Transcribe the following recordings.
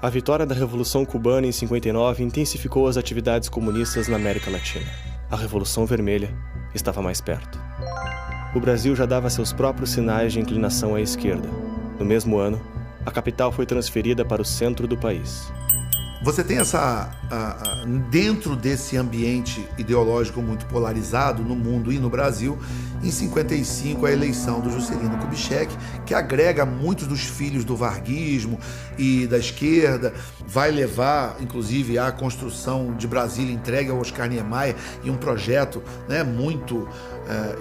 A vitória da Revolução Cubana em 59 intensificou as atividades comunistas na América Latina. A Revolução Vermelha estava mais perto. O Brasil já dava seus próprios sinais de inclinação à esquerda. No mesmo ano, a capital foi transferida para o centro do país. Você tem dentro desse ambiente ideológico muito polarizado no mundo e no Brasil, em 55 a eleição do Juscelino Kubitschek, que agrega muitos dos filhos do varguismo e da esquerda, vai levar inclusive à construção de Brasília entregue ao Oscar Niemeyer e um projeto, né, muito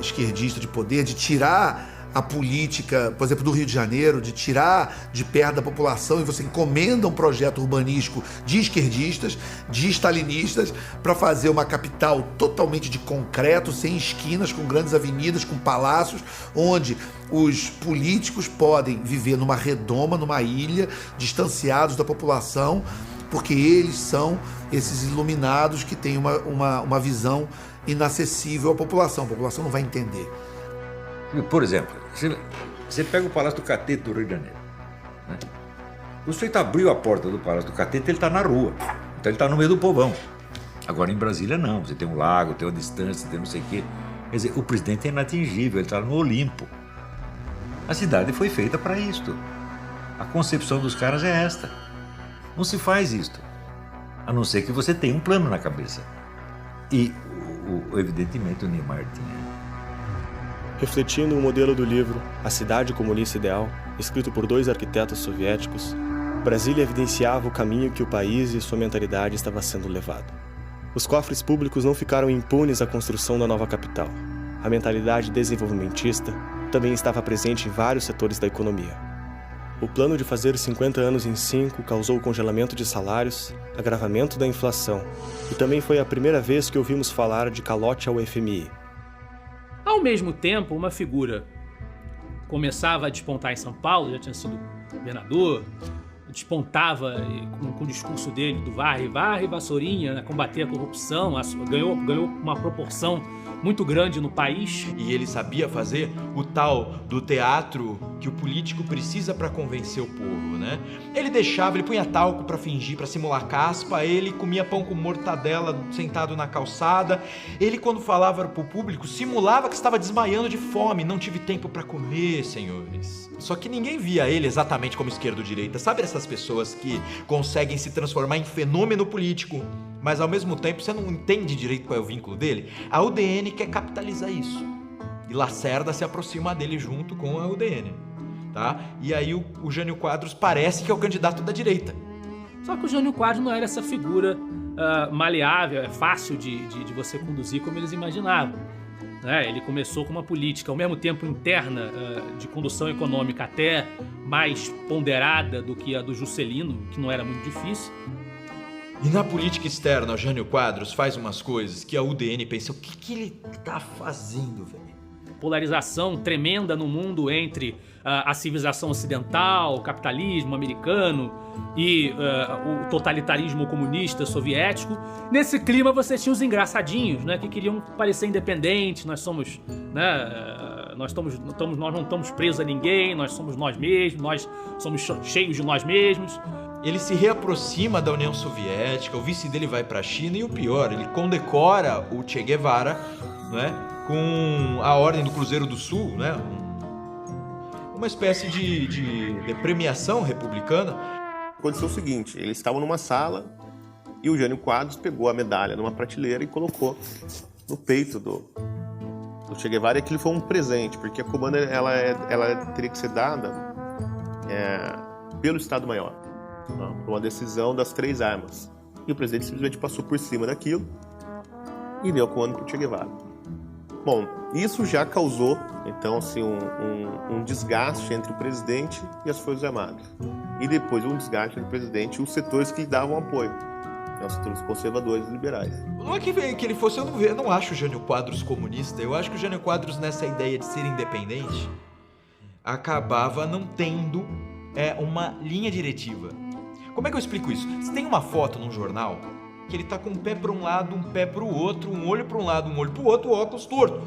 esquerdista de poder, de tirar a política, por exemplo, do Rio de Janeiro, de tirar de perto da população, e você encomenda um projeto urbanístico de esquerdistas, de stalinistas, para fazer uma capital totalmente de concreto, sem esquinas, com grandes avenidas, com palácios, onde os políticos podem viver numa redoma, numa ilha, distanciados da população, porque eles são esses iluminados que têm uma visão inacessível à população. A população não vai entender. Por exemplo, você pega o Palácio do Catete do Rio de Janeiro, né? O sujeito abriu a porta do Palácio do Catete, ele está na rua, então ele está no meio do povão. Agora em Brasília não, você tem um lago, tem uma distância, tem não sei o quê. Quer dizer, o presidente é inatingível, ele está no Olimpo. A cidade foi feita para isto. A concepção dos caras é esta. Não se faz isto, a não ser que você tenha um plano na cabeça. E, evidentemente, o Niemeyer tinha. Refletindo o modelo do livro A Cidade Comunista Ideal, escrito por 2 arquitetos soviéticos, Brasília evidenciava o caminho que o país e sua mentalidade estava sendo levado. Os cofres públicos não ficaram impunes à construção da nova capital. A mentalidade desenvolvimentista também estava presente em vários setores da economia. O plano de fazer 50 anos em 5 causou o congelamento de salários, agravamento da inflação, e também foi a primeira vez que ouvimos falar de calote ao FMI. Ao mesmo tempo, uma figura começava a despontar em São Paulo, já tinha sido governador, despontava com o discurso dele do varre, vassourinha, né, combater a corrupção, ganhou uma proporção muito grande no país. E ele sabia fazer o tal do teatro que o político precisa para convencer o povo, né? Ele punha talco para fingir, para simular caspa, ele comia pão com mortadela sentado na calçada. Ele, quando falava pro público, simulava que estava desmaiando de fome. Não tive tempo para comer, senhores. Só que ninguém via ele exatamente como esquerda ou direita. Sabe essas pessoas que conseguem se transformar em fenômeno político, mas ao mesmo tempo você não entende direito qual é o vínculo dele? A UDN quer capitalizar isso. E Lacerda se aproxima dele junto com a UDN. Tá? E aí o Jânio Quadros parece que é o candidato da direita. Só que o Jânio Quadros não era essa figura maleável, fácil de você conduzir como eles imaginavam. Ele começou com uma política, ao mesmo tempo interna, de condução econômica até mais ponderada do que a do Juscelino, que não era muito difícil. E na política externa, o Jânio Quadros faz umas coisas que a UDN pensa, o que ele tá fazendo, velho? Polarização tremenda no mundo entre a civilização ocidental, o capitalismo americano e o totalitarismo comunista soviético. Nesse clima você tinha os engraçadinhos, né, que queriam parecer independentes. Nós somos, né, nós não estamos presos a ninguém, nós somos nós mesmos, nós somos cheios de nós mesmos. Ele se reaproxima da União Soviética, o vice dele vai para a China e o pior, ele condecora o Che Guevara, né, com a Ordem do Cruzeiro do Sul, né, uma espécie de premiação republicana. Aconteceu o seguinte, eles estavam numa sala e o Jânio Quadros pegou a medalha numa prateleira e colocou no peito do Che Guevara, e aquilo foi um presente, porque a comanda ela teria que ser dada pelo Estado-Maior, por uma decisão das 3 armas. E o presidente simplesmente passou por cima daquilo e deu o comando para o Che Guevara. Bom, isso já causou, então, assim, um desgaste entre o presidente e as Forças Armadas. E depois um desgaste entre o presidente e os setores que lhe davam apoio, os setores conservadores e liberais. Não é que ele fosse, eu não acho o Jânio Quadros comunista, eu acho que o Jânio Quadros, nessa ideia de ser independente, acabava não tendo uma linha diretiva. Como é que eu explico isso? Você tem uma foto num jornal que ele tá com um pé para um lado, um pé para o outro, um olho para um lado, um olho para o outro, o óculos torto.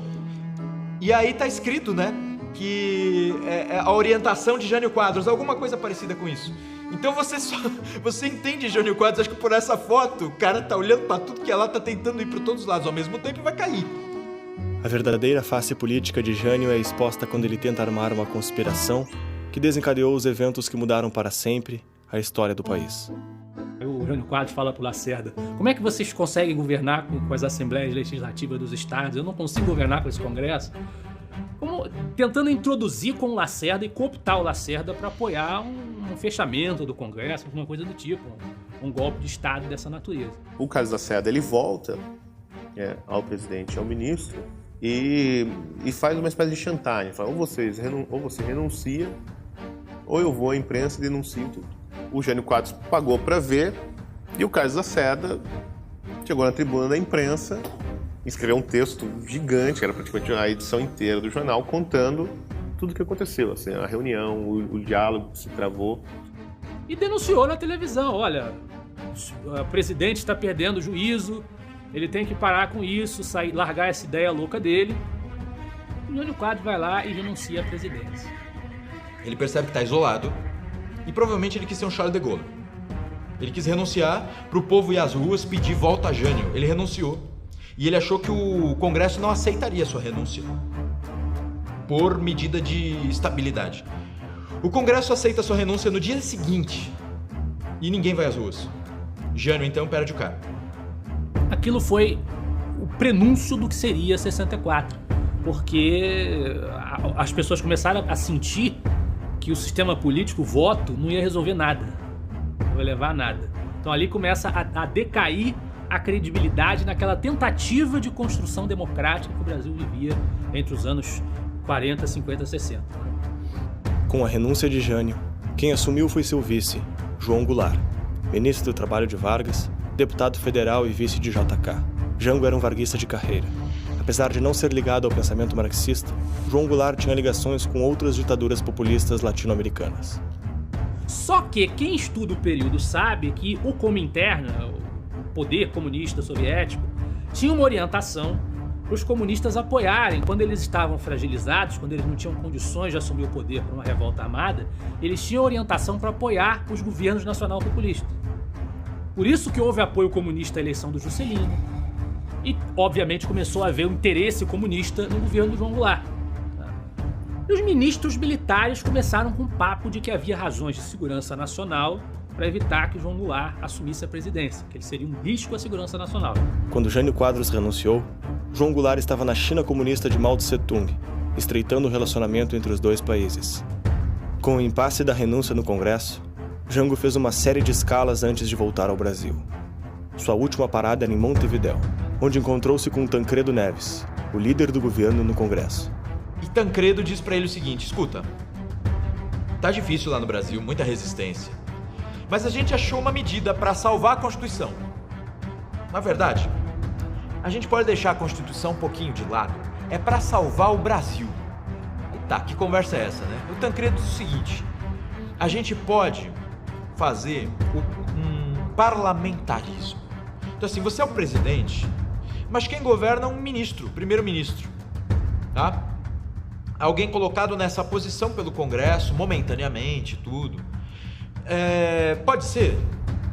E aí tá escrito, né? que é a orientação de Jânio Quadros, alguma coisa parecida com isso. Então você entende Jânio Quadros, acho que por essa foto o cara tá olhando pra tudo que é lá, tá tentando ir pra todos os lados ao mesmo tempo e vai cair. A verdadeira face política de Jânio é exposta quando ele tenta armar uma conspiração que desencadeou os eventos que mudaram para sempre a história do país. O Jânio Quadros fala pro Lacerda: como é que vocês conseguem governar com as assembleias legislativas dos estados? Eu não consigo governar com esse Congresso. Tentando introduzir com o Lacerda e cooptar o Lacerda para apoiar um fechamento do Congresso, alguma coisa do tipo, um golpe de Estado dessa natureza. O Carlos Lacerda, ele volta ao presidente, ao ministro, e faz uma espécie de chantagem. Fala, ou você renuncia, ou eu vou à imprensa e denuncio tudo. O Jânio Quadros pagou para ver, e o Carlos Lacerda chegou na tribuna da imprensa, escreveu um texto gigante, que era praticamente a edição inteira do jornal, contando tudo o que aconteceu, assim, a reunião, o diálogo que se travou. E denunciou na televisão: olha, o presidente está perdendo o juízo, ele tem que parar com isso, largar essa ideia louca dele. O Jânio Quadros vai lá e renuncia à presidência. Ele percebe que está isolado e provavelmente ele quis ser um Charles de Gaulle. Ele quis renunciar para o povo ir às ruas pedir volta a Jânio. Ele renunciou. E ele achou que o Congresso não aceitaria sua renúncia, por medida de estabilidade. O Congresso aceita sua renúncia no dia seguinte e ninguém vai às ruas. Jânio, então, perde o cargo. Aquilo foi o prenúncio do que seria 64, porque as pessoas começaram a sentir que o sistema político, o voto, não ia resolver nada, não ia levar a nada. Então ali começa a decair a credibilidade naquela tentativa de construção democrática que o Brasil vivia entre os anos 40, 50, 60. Com a renúncia de Jânio, quem assumiu foi seu vice, João Goulart, ministro do Trabalho de Vargas, deputado federal e vice de JK. Jango era um varguista de carreira. Apesar de não ser ligado ao pensamento marxista, João Goulart tinha ligações com outras ditaduras populistas latino-americanas. Só que quem estuda o período sabe que o Comintern, o poder comunista soviético, tinha uma orientação para os comunistas apoiarem. Quando eles estavam fragilizados, quando eles não tinham condições de assumir o poder por uma revolta armada, eles tinham orientação para apoiar os governos nacional-populistas. Por isso que houve apoio comunista à eleição do Juscelino e, obviamente, começou a haver um interesse comunista no governo do João Goulart. E os ministros militares começaram com um papo de que havia razões de segurança nacional para evitar que João Goulart assumisse a presidência, que ele seria um risco à segurança nacional. Quando Jânio Quadros renunciou, João Goulart estava na China comunista de Mao Tse-tung, estreitando o relacionamento entre os dois países. Com o impasse da renúncia no Congresso, Jango fez uma série de escalas antes de voltar ao Brasil. Sua última parada era em Montevidéu, onde encontrou-se com Tancredo Neves, o líder do governo no Congresso. E Tancredo diz para ele o seguinte: escuta, tá difícil lá no Brasil, muita resistência, mas a gente achou uma medida para salvar a Constituição. Na verdade, a gente pode deixar a Constituição um pouquinho de lado, é para salvar o Brasil. E tá, que conversa é essa, né? O Tancredo diz o seguinte: a gente pode fazer um parlamentarismo. Então assim, você é o presidente, mas quem governa é um ministro, primeiro-ministro, tá? Alguém colocado nessa posição pelo Congresso, momentaneamente, tudo. Pode ser,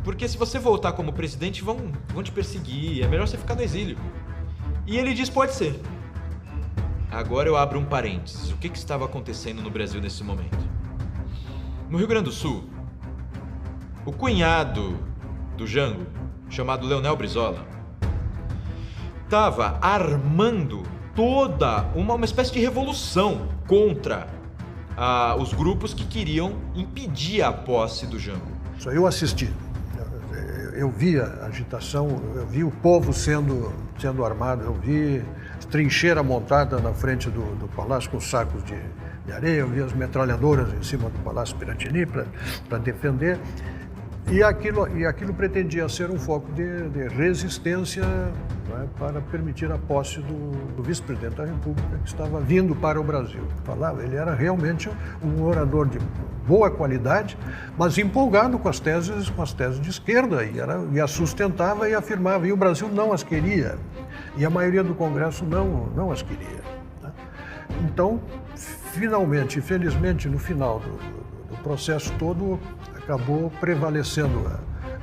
porque se você voltar como presidente, vão te perseguir, é melhor você ficar no exílio. E ele diz, pode ser. Agora eu abro um parênteses. O que estava acontecendo no Brasil nesse momento? No Rio Grande do Sul, o cunhado do Jango, chamado Leonel Brizola, estava armando toda uma espécie de revolução contra os grupos que queriam impedir a posse do Jango. Eu assisti, eu vi a agitação, eu vi o povo sendo armado, eu vi trincheira montada na frente do palácio com sacos de areia, eu vi as metralhadoras em cima do Palácio Piratini para defender. E aquilo pretendia ser um foco de resistência, né, para permitir a posse do vice-presidente da República, que estava vindo para o Brasil. Ele era realmente um orador de boa qualidade, mas empolgado com as teses de esquerda, e as sustentava e afirmava, e o Brasil não as queria, e a maioria do Congresso não as queria, né? Então, finalmente, infelizmente, no final do processo todo, acabou prevalecendo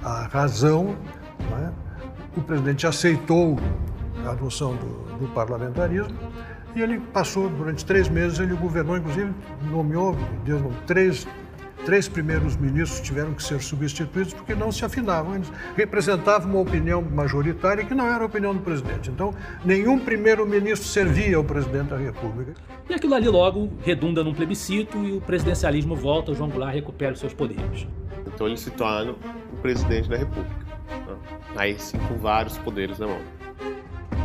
a razão, né? O presidente aceitou a adoção do parlamentarismo e ele passou, durante 3 meses, ele governou, inclusive nomeou, três primeiros ministros tiveram que ser substituídos porque não se afinavam. Eles representavam uma opinião majoritária que não era a opinião do presidente. Então, nenhum primeiro-ministro servia ao presidente da República. E aquilo ali logo redunda num plebiscito e o presidencialismo volta, o João Goulart recupera os seus poderes. Então ele se torna o presidente da República, né? Aí sim, com vários poderes na mão.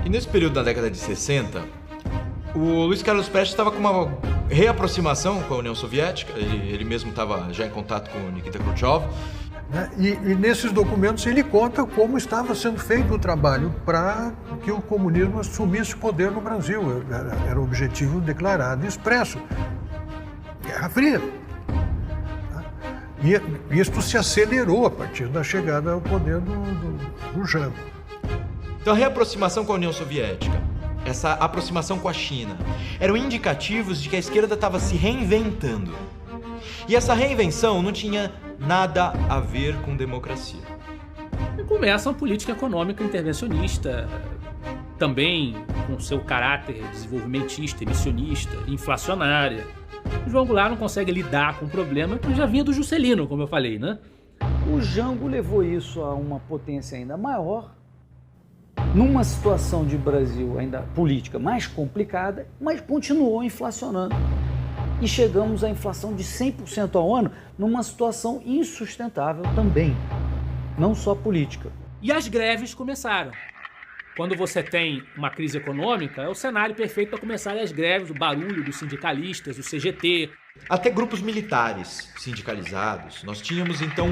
E nesse período da década de 60, o Luiz Carlos Prestes estava com uma reaproximação com a União Soviética, ele mesmo estava já em contato com o Nikita Khrushchev. E nesses documentos ele conta como estava sendo feito o trabalho para que o comunismo assumisse o poder no Brasil. Era o objetivo declarado e expresso. Guerra Fria. E isto se acelerou a partir da chegada ao poder do Jango. Então a reaproximação com a União Soviética, essa aproximação com a China, eram indicativos de que a esquerda estava se reinventando. E essa reinvenção não tinha nada a ver com democracia. E começa uma política econômica intervencionista, também com seu caráter desenvolvimentista, emissionista, inflacionária. O João Goulart não consegue lidar com o problema que já vinha do Juscelino, como eu falei, né? O Jango levou isso a uma potência ainda maior, numa situação de Brasil ainda política mais complicada, mas continuou inflacionando. E chegamos à inflação de 100% ao ano, numa situação insustentável também, não só política. E as greves começaram. Quando você tem uma crise econômica, é o cenário perfeito para começar as greves, o barulho dos sindicalistas, o CGT. Até grupos militares sindicalizados. Nós tínhamos, então,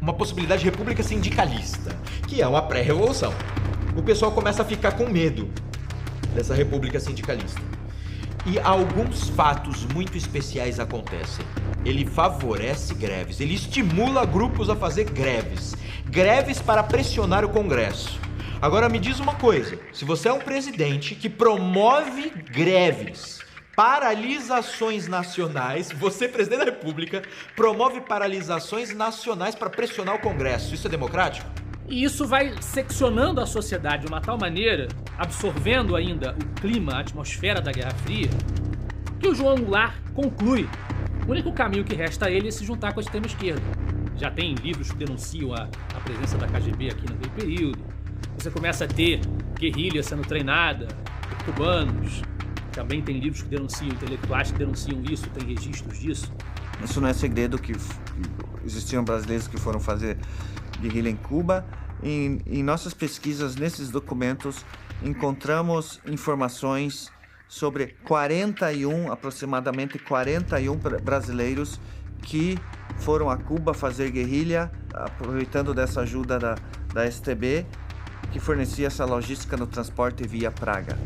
uma possibilidade de república sindicalista, que é uma pré-revolução. O pessoal começa a ficar com medo dessa república sindicalista. E alguns fatos muito especiais acontecem. Ele favorece greves, ele estimula grupos a fazer greves. Greves para pressionar o Congresso. Agora me diz uma coisa, se você é um presidente que promove greves, paralisações nacionais, você, presidente da República, promove paralisações nacionais para pressionar o Congresso, isso é democrático? E isso vai seccionando a sociedade de uma tal maneira, absorvendo ainda o clima, a atmosfera da Guerra Fria, que o João Goulart conclui. O único caminho que resta a ele é se juntar com a extrema-esquerda. Já tem livros que denunciam a presença da KGB aqui naquele período. Você começa a ter guerrilha sendo treinada por cubanos. Também tem livros que denunciam, intelectuais que denunciam isso, tem registros disso. Isso não é segredo que existiam brasileiros que foram fazer guerrilha em Cuba. Em nossas pesquisas, nesses documentos, encontramos informações sobre aproximadamente 41 brasileiros que foram a Cuba fazer guerrilha, aproveitando dessa ajuda da STB, que fornecia essa logística no transporte via Praga.